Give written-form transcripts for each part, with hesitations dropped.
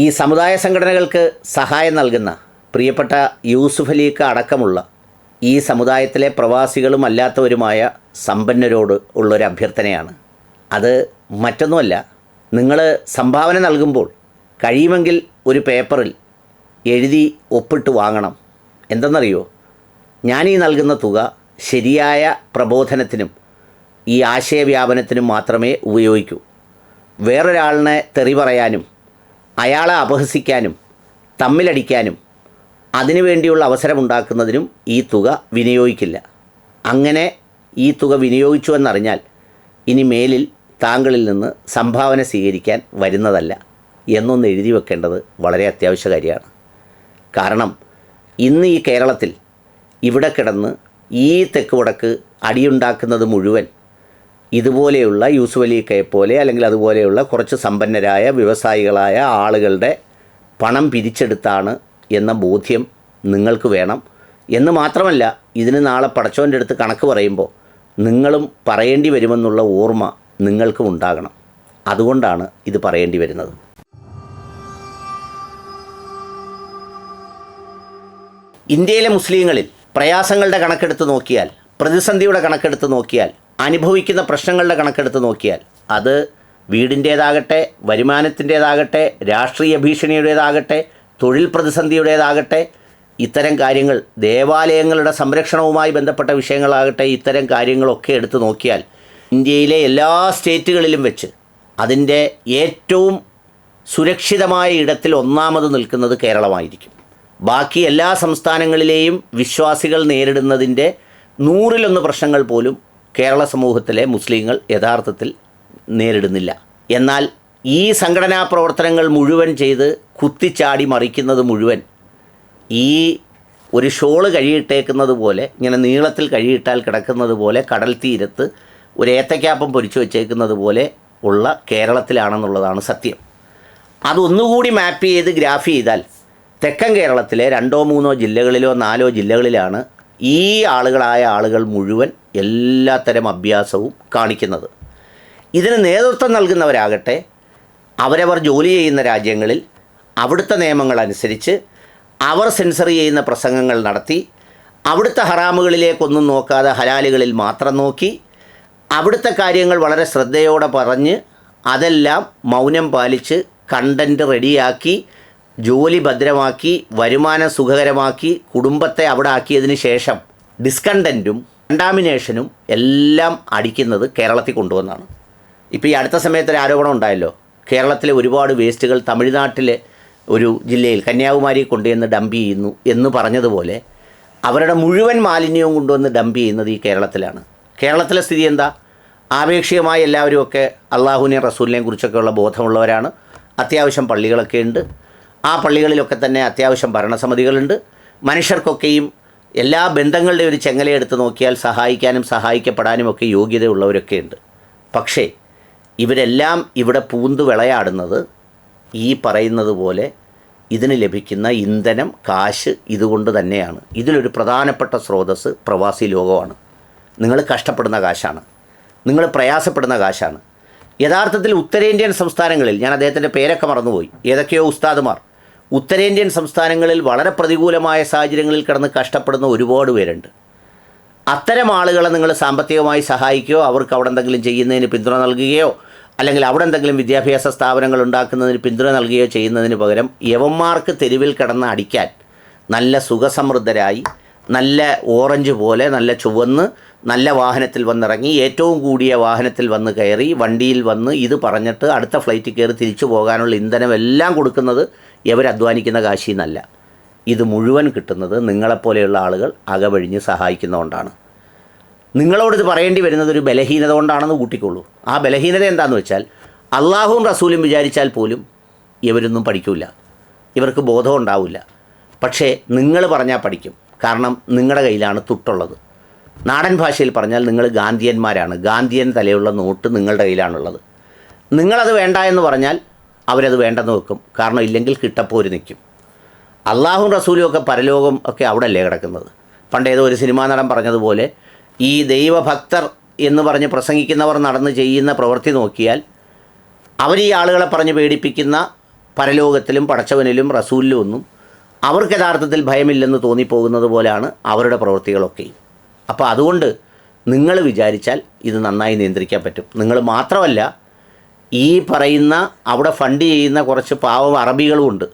ഈ സമുദായ സംഘടനകൾക്ക് സഹായം നൽകുന്ന പ്രിയപ്പെട്ട യൂസുഫ് അലിക്ക് അടക്കമുള്ള ഈ സമുദായത്തിലെ പ്രവാസികളും അല്ലാത്തവരുമായ സമ്പന്നരോട് ഉള്ളൊരു അഭ്യർത്ഥനയാണ്. അത് മറ്റൊന്നുമല്ല, നിങ്ങൾ സംഭാവന നൽകുമ്പോൾ കഴിയുമെങ്കിൽ ഒരു പേപ്പറിൽ എഴുതി ഒപ്പിട്ട് വാങ്ങണം. എന്തെന്നറിയോ, ഞാൻ ഈ നൽകുന്ന തുക ശരിയായ പ്രബോധനത്തിനും ഈ ആശയവ്യാപനത്തിനും മാത്രമേ ഉപയോഗിക്കൂ. വേറൊരാളിനെ തെറി പറയാനും അയാളെ അപഹസിക്കാനും തമ്മിലടിക്കാനും അതിനുവേണ്ടിയുള്ള അവസരമുണ്ടാക്കുന്നതിനും ഈ തുക വിനിയോഗിക്കില്ല. അങ്ങനെ ഈ തുക വിനിയോഗിച്ചു എന്നറിഞ്ഞാൽ ഇനി മേലിൽ താങ്കളിൽ നിന്ന് സംഭാവന സ്വീകരിക്കാൻ വരുന്നതല്ല എന്നൊന്ന് എഴുതി വെക്കേണ്ടത് വളരെ അത്യാവശ്യ കാര്യമാണ്. കാരണം ഇന്ന് ഈ കേരളത്തിൽ ഇവിടെ കിടന്ന് ഈ തെക്ക് വടക്ക് അടിയുണ്ടാക്കുന്നത് മുഴുവൻ ഇതുപോലെയുള്ള യൂസുഫ് അലിയെ പോലെ അല്ലെങ്കിൽ അതുപോലെയുള്ള കുറച്ച് സമ്പന്നരായ വ്യവസായികളായ ആളുകളുടെ പണം പിരിച്ചെടുത്താണ് എന്ന ബോധ്യം നിങ്ങൾക്ക് വേണം. എന്ന് മാത്രമല്ല, ഇതിന് നാളെ പടച്ചവൻ്റെ അടുത്ത് കണക്ക് പറയുമ്പോൾ നിങ്ങളും പറയേണ്ടി വരുമെന്നുള്ള ഓർമ്മ നിങ്ങൾക്കും ഉണ്ടാകണം. അതുകൊണ്ടാണ് ഇത് പറയേണ്ടി വരുന്നത്. ഇന്ത്യയിലെ മുസ്ലിങ്ങളിൽ പ്രയാസങ്ങളുടെ കണക്കെടുത്ത് നോക്കിയാൽ, പ്രതിസന്ധിയുടെ കണക്കെടുത്ത് നോക്കിയാൽ, അനുഭവിക്കുന്ന പ്രശ്നങ്ങളുടെ കണക്കെടുത്ത് നോക്കിയാൽ, അത് വീടിൻ്റേതാകട്ടെ, വരുമാനത്തിൻ്റേതാകട്ടെ, രാഷ്ട്രീയ ഭീഷണിയുടേതാകട്ടെ, തൊഴിൽ പ്രതിസന്ധിയുടേതാകട്ടെ, ഇത്തരം കാര്യങ്ങൾ, ദേവാലയങ്ങളുടെ സംരക്ഷണവുമായി ബന്ധപ്പെട്ട വിഷയങ്ങളാകട്ടെ, ഇത്തരം കാര്യങ്ങളൊക്കെ എടുത്തു നോക്കിയാൽ ഇന്ത്യയിലെ എല്ലാ സ്റ്റേറ്റുകളിലും വെച്ച് അതിൻ്റെ ഏറ്റവും സുരക്ഷിതമായ ഇടത്തിൽ ഒന്നാമത് നിൽക്കുന്നത് കേരളമായിരിക്കും. ബാക്കി എല്ലാ സംസ്ഥാനങ്ങളിലെയും വിശ്വാസികൾ നേരിടുന്നതിൻ്റെ 100-1 പ്രശ്നങ്ങൾ പോലും കേരള സമൂഹത്തിലെ മുസ്ലിങ്ങൾ യഥാർത്ഥത്തിൽ നേരിടുന്നില്ല. എന്നാൽ ഈ സംഘടനാ പ്രവർത്തനങ്ങൾ മുഴുവൻ ചെയ്ത് കുത്തിച്ചാടി മറിക്കുന്നത് മുഴുവൻ ഈ ഒരു ഷോള് കഴിയിട്ടേക്കുന്നത് പോലെ, ഇങ്ങനെ നീളത്തിൽ കഴിയിട്ടാൽ കിടക്കുന്നത് പോലെ, കടൽ തീരത്ത് ഒരു ഏത്തക്കാപ്പം പൊരിച്ചു വച്ചേക്കുന്നത് പോലെ ഉള്ള കേരളത്തിലാണെന്നുള്ളതാണ് സത്യം. അതൊന്നുകൂടി മാപ്പ് ചെയ്ത് ഗ്രാഫ് ചെയ്താൽ തെക്കൻ കേരളത്തിലെ 2-3 ജില്ലകളിലോ 4 ജില്ലകളിലാണ് ഈ ആളുകൾ മുഴുവൻ എല്ലാത്തരം അഭ്യാസവും കാണിക്കുന്നത്. ഇതിന് നേതൃത്വം നൽകുന്നവരാകട്ടെ അവരവർ ജോലി ചെയ്യുന്ന രാജ്യങ്ങളിൽ അവിടുത്തെ നിയമങ്ങൾ അനുസരിച്ച് അവർ സെൻസർ ചെയ്യുന്ന പ്രസംഗങ്ങൾ നടത്തി അവിടുത്തെ ഹറാമുകളിലേക്കൊന്നും നോക്കാതെ ഹലാലുകളിൽ മാത്രം നോക്കി അവിടുത്തെ കാര്യങ്ങൾ വളരെ ശ്രദ്ധയോടെ പറഞ്ഞ് അതെല്ലാം മൗനം പാലിച്ച് കണ്ടൻറ്റ് റെഡിയാക്കി ജോലി ഭദ്രമാക്കി വരുമാനം സുഖകരമാക്കി കുടുംബത്തെ അവിടെ ആക്കിയതിന് ശേഷം ഡിസ്കണ്ടൻറ്റും കണ്ടാമിനേഷനും എല്ലാം അടിക്കുന്നത് കേരളത്തിൽ കൊണ്ടുവന്നാണ്. ഇപ്പോൾ ഈ അടുത്ത സമയത്ത് ഒരു ആരോപണം ഉണ്ടായല്ലോ, കേരളത്തിലെ ഒരുപാട് വേസ്റ്റുകൾ തമിഴ്നാട്ടിലെ ഒരു ജില്ലയിൽ കന്യാകുമാരി കൊണ്ടുവന്ന് ഡംപ് ചെയ്യുന്നു എന്ന് പറഞ്ഞതുപോലെ അവരുടെ മുഴുവൻ മാലിന്യവും കൊണ്ടുവന്ന് ഡംപ് ചെയ്യുന്നത് ഈ കേരളത്തിലാണ്. കേരളത്തിലെ സ്ഥിതി എന്താ? ആപേക്ഷികമായി എല്ലാവരുമൊക്കെ അള്ളാഹുവിനെയും റസൂലിനെയും കുറിച്ചൊക്കെയുള്ള ബോധമുള്ളവരാണ്. അത്യാവശ്യം പള്ളികളൊക്കെ ഉണ്ട്. ആ പള്ളികളിലൊക്കെ തന്നെ അത്യാവശ്യം ഭരണസമിതികളുണ്ട്. മനുഷ്യർക്കൊക്കെയും എല്ലാ ബന്ധങ്ങളുടെ ഒരു ചെങ്ങലയെടുത്ത് നോക്കിയാൽ സഹായിക്കാനും സഹായിക്കപ്പെടാനും ഒക്കെ യോഗ്യതയുള്ളവരൊക്കെ ഉണ്ട്. പക്ഷേ ഇവരെല്ലാം ഇവിടെ പൂന്തു വിളയാടുന്നത് ഈ പറയുന്നത് പോലെ ഇതിന് ലഭിക്കുന്ന ഇന്ധനം, കാശ് ഇതുകൊണ്ട് തന്നെയാണ്. ഇതിലൊരു പ്രധാനപ്പെട്ട സ്രോതസ്സ് പ്രവാസി ലോകമാണ്. നിങ്ങൾ കഷ്ടപ്പെടുന്ന കാശാണ്, നിങ്ങൾ പ്രയാസപ്പെടുന്ന കാശാണ്. യഥാർത്ഥത്തിൽ ഉത്തരേന്ത്യൻ സംസ്ഥാനങ്ങളിൽ, ഞാൻ അദ്ദേഹത്തിൻ്റെ പേരൊക്കെ മറന്നുപോയി, ഏതൊക്കെയോ ഉസ്താദുമാർ ഉത്തരേന്ത്യൻ സംസ്ഥാനങ്ങളിൽ വളരെ പ്രതികൂലമായ സാഹചര്യങ്ങളിൽ കിടന്ന് കഷ്ടപ്പെടുന്ന ഒരുപാട് പേരുണ്ട്. അത്തരം ആളുകളെ നിങ്ങൾ സാമ്പത്തികമായി സഹായിക്കുകയോ അവർക്ക് അവിടെ എന്തെങ്കിലും ചെയ്യുന്നതിന് പിന്തുണ നൽകുകയോ അല്ലെങ്കിൽ അവിടെ എന്തെങ്കിലും വിദ്യാഭ്യാസ സ്ഥാപനങ്ങൾ ഉണ്ടാക്കുന്നതിന് പിന്തുണ നൽകുകയോ ചെയ്യുന്നതിന് പകരം യവന്മാർക്ക് തെരുവിൽ കിടന്ന് അടിക്കാൻ നല്ല സുഖസമൃദ്ധരായി, നല്ല ഓറഞ്ച് പോലെ നല്ല ചുവന്ന് നല്ല വാഹനത്തിൽ വന്നിറങ്ങി, ഏറ്റവും കൂടിയ വാഹനത്തിൽ വന്ന് കയറി, വണ്ടിയിൽ വന്ന് ഇത് പറഞ്ഞിട്ട് അടുത്ത ഫ്ലൈറ്റിൽ കയറി തിരിച്ചു പോകാനുള്ള ഇന്ധനം എല്ലാം കൊടുക്കുന്നത് ഇവരധ്വാനിക്കുന്ന കാശിൽ നിന്നല്ല. ഇത് മുഴുവൻ കിട്ടുന്നത് നിങ്ങളെപ്പോലെയുള്ള ആളുകൾ അകവഴിഞ്ഞ് സഹായിക്കുന്നതുകൊണ്ടാണ്. നിങ്ങളോടിത് പറയേണ്ടി വരുന്നത് ഒരു ബലഹീനത കൊണ്ടാണെന്ന് കൂട്ടിക്കൊള്ളൂ. ആ ബലഹീനത എന്താണെന്ന് വെച്ചാൽ അള്ളാഹുവും റസൂലും വിചാരിച്ചാൽ പോലും ഇവരൊന്നും പഠിക്കില്ല, ഇവർക്ക് ബോധം ഉണ്ടാവില്ല. പക്ഷേ നിങ്ങൾ പറഞ്ഞാൽ പഠിക്കും. കാരണം നിങ്ങളുടെ കയ്യിലാണ് തുട്ടുള്ളത്. നാടൻ ഭാഷയിൽ പറഞ്ഞാൽ നിങ്ങൾ ഗാന്ധിയന്മാരാണ്. ഗാന്ധിയൻ തലയുള്ള നോട്ട് നിങ്ങളുടെ കയ്യിലാണുള്ളത്. നിങ്ങളത് വേണ്ട എന്ന് പറഞ്ഞാൽ അവരത് വേണ്ടെന്ന് വെക്കും. കാരണം ഇല്ലെങ്കിൽ കിട്ടപ്പോര് നിൽക്കും. അള്ളാഹും റസൂലും ഒക്കെ പരലോകം ഒക്കെ അവിടെ അല്ലേ കിടക്കുന്നത്. പണ്ടേതോ ഒരു സിനിമാ നടൻ പറഞ്ഞതുപോലെ ഈ ദൈവഭക്തർ എന്ന് പറഞ്ഞ് പ്രസംഗിക്കുന്നവർ നടന്ന് ചെയ്യുന്ന പ്രവൃത്തി നോക്കിയാൽ അവർ ഈ ആളുകളെ പറഞ്ഞ് പേടിപ്പിക്കുന്ന പരലോകത്തിലും പടച്ചവനിലും റസൂലിലും ഒന്നും അവർക്ക് യഥാർത്ഥത്തിൽ ഭയമില്ലെന്ന് തോന്നിപ്പോകുന്നത് പോലെയാണ് അവരുടെ പ്രവൃത്തികളൊക്കെയും. അപ്പോൾ അതുകൊണ്ട് നിങ്ങൾ വിചാരിച്ചാൽ ഇത് നന്നായി നിയന്ത്രിക്കാൻ പറ്റും. നിങ്ങൾ മാത്രമല്ല, ഈ പറയുന്ന അവിടെ ഫണ്ട് ചെയ്യുന്ന കുറച്ച് പാവം അറബികളുമുണ്ട്.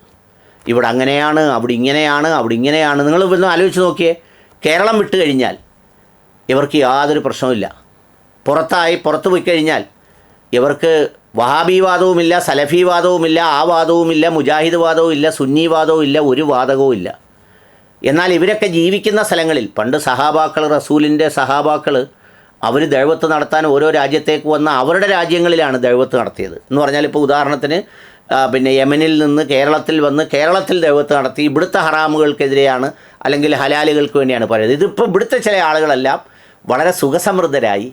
ഇവിടെ അങ്ങനെയാണ്, അവിടെ ഇങ്ങനെയാണ്, അവിടെ ഇങ്ങനെയാണ്. നിങ്ങൾ ഒന്ന് ആലോചിച്ച് നോക്കിയേ, കേരളം വിട്ട് കഴിഞ്ഞാൽ ഇവർക്ക് യാതൊരു പ്രശ്നവുമില്ല. പുറത്ത് പോയി കഴിഞ്ഞാൽ ഇവർക്ക് വഹാബി വാദവുമില്ല, സലഫി വാദവുമില്ല, ആ വാദവുമില്ല, മുജാഹിദ് വാദവുമില്ല, സുന്നി വാദവുമില്ല, ഒരു വാദകവും ഇല്ല. എന്നാൽ ഇവരൊക്കെ ജീവിക്കുന്ന സ്ഥലങ്ങളിൽ പണ്ട് സഹാബാക്കൾ, റസൂലിൻ്റെ സഹാബാക്കൾ അവർ ദഅവത്ത് നടത്താൻ ഓരോ രാജ്യത്തേക്ക് വന്ന അവരുടെ രാജ്യങ്ങളിലാണ് ദഅവത്ത് നടത്തിയത്. എന്ന് പറഞ്ഞാൽ ഇപ്പോൾ ഉദാഹരണത്തിന് പിന്നെ യമനിൽ നിന്ന് കേരളത്തിൽ വന്ന് കേരളത്തിൽ ദഅവത്ത് നടത്തി ഇവിടുത്തെ ഹറാമുകൾക്കെതിരെയാണ് അല്ലെങ്കിൽ ഹലാലുകൾക്ക് വേണ്ടിയാണ് പറയുന്നത്. ഇതിപ്പോൾ ഇവിടുത്തെ ചില ആളുകളെല്ലാം വളരെ സുഖസമൃദ്ധരായി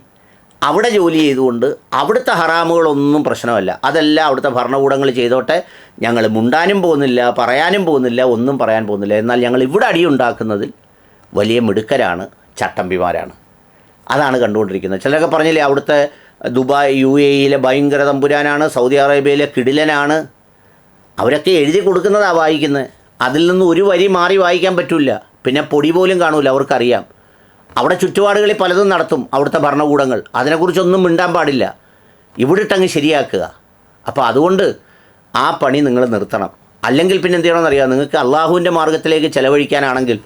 അവിടെ ജോലി ചെയ്തുകൊണ്ട് അവിടുത്തെ ഹറാമുകളൊന്നും പ്രശ്നമല്ല, അതെല്ലാം അവിടുത്തെ ഭരണകൂടങ്ങൾ ചെയ്തോട്ടെ, ഞങ്ങൾ മുണ്ടാനും പോകുന്നില്ല, പറയാനും പോകുന്നില്ല, ഒന്നും പറയാൻ പോകുന്നില്ല. എന്നാൽ ഞങ്ങൾ ഇവിടെ അടിയുണ്ടാക്കുന്നതിൽ വലിയ മിടുക്കരാണ്, ചട്ടമ്പിമാരാണ്. അതാണ് കണ്ടുകൊണ്ടിരിക്കുന്നത്. ചിലരൊക്കെ പറഞ്ഞില്ലേ അവിടുത്തെ ദുബായ് UAE ഭയങ്കര തമ്പുരാനാണ്, സൗദി അറേബ്യയിലെ കിടിലനാണ്. അവരൊക്കെ എഴുതി കൊടുക്കുന്നതാണ് വായിക്കുന്നത്. അതിൽ നിന്ന് ഒരു വരി മാറി വായിക്കാൻ പറ്റില്ല. പിന്നെ പൊടി പോലും കാണൂല, അവർക്കറിയാം. അവിടെ ചുറ്റുപാടുകളിൽ പലതും നടത്തും അവിടുത്തെ ഭരണകൂടങ്ങൾ, അതിനെക്കുറിച്ചൊന്നും മിണ്ടാൻ പാടില്ല. ഇവിടെ ഇട്ടങ്ങ് ശരിയാക്കുക. അപ്പോൾ അതുകൊണ്ട് ആ പണി നിങ്ങൾ നിർത്തണം. അല്ലെങ്കിൽ പിന്നെ എന്ത് ചെയ്യണമെന്നറിയാം, നിങ്ങൾക്ക് അള്ളാഹുവിൻ്റെ മാർഗ്ഗത്തിലേക്ക് ചിലവഴിക്കാനാണെങ്കിൽ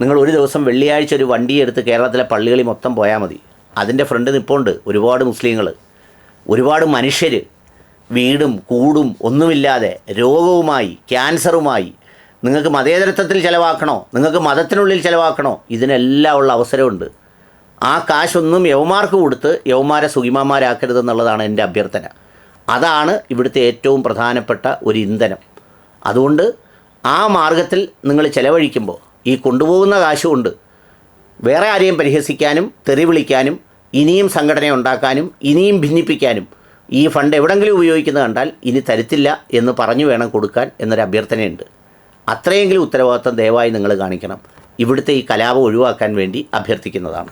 നിങ്ങൾ ഒരു ദിവസം വെള്ളിയാഴ്ച ഒരു വണ്ടിയെടുത്ത് കേരളത്തിലെ പള്ളികളിൽ മൊത്തം പോയാൽ മതി. അതിൻ്റെ ഫ്രണ്ട് നിൽപ്പുണ്ട് ഒരുപാട് മുസ്ലിങ്ങൾ, ഒരുപാട് മനുഷ്യർ വീടും കൂടും ഒന്നുമില്ലാതെ രോഗവുമായി, ക്യാൻസറുമായി. നിങ്ങൾക്ക് മതേതരത്വത്തിൽ ചിലവാക്കണോ, നിങ്ങൾക്ക് മതത്തിനുള്ളിൽ ചിലവാക്കണോ, ഇതിനെല്ലാം ഉള്ള അവസരമുണ്ട്. ആ കാശൊന്നും യവമാർക്ക് കൊടുത്ത് യവമാരെ സുഖിമാന്മാരാക്കരുതെന്നുള്ളതാണ് എൻ്റെ അഭ്യർത്ഥന. അതാണ് ഇവിടുത്തെ ഏറ്റവും പ്രധാനപ്പെട്ട ഒരു ഇന്ധനം. അതുകൊണ്ട് ആ മാർഗത്തിൽ നിങ്ങൾ ചിലവഴിക്കുമ്പോൾ ഈ കൊണ്ടുപോകുന്ന കാശുകൊണ്ട് വേറെ ആരെയും പരിഹസിക്കാനും തെറി വിളിക്കാനും ഇനിയും സംഘടന ഉണ്ടാക്കാനും ഇനിയും ഭിന്നിപ്പിക്കാനും ഈ ഫണ്ട് എവിടെങ്കിലും ഉപയോഗിക്കുന്നത് കണ്ടാൽ ഇനി തരത്തില്ല എന്ന് പറഞ്ഞു വേണം കൊടുക്കാൻ എന്നൊരു അഭ്യർത്ഥനയുണ്ട്. അത്രയെങ്കിലും ഉത്തരവാദിത്വം ദയവായി നിങ്ങൾ കാണിക്കണം. ഇവിടുത്തെ ഈ കലാപം ഒഴിവാക്കാൻ വേണ്ടി അഭ്യർത്ഥിക്കുന്നതാണ്.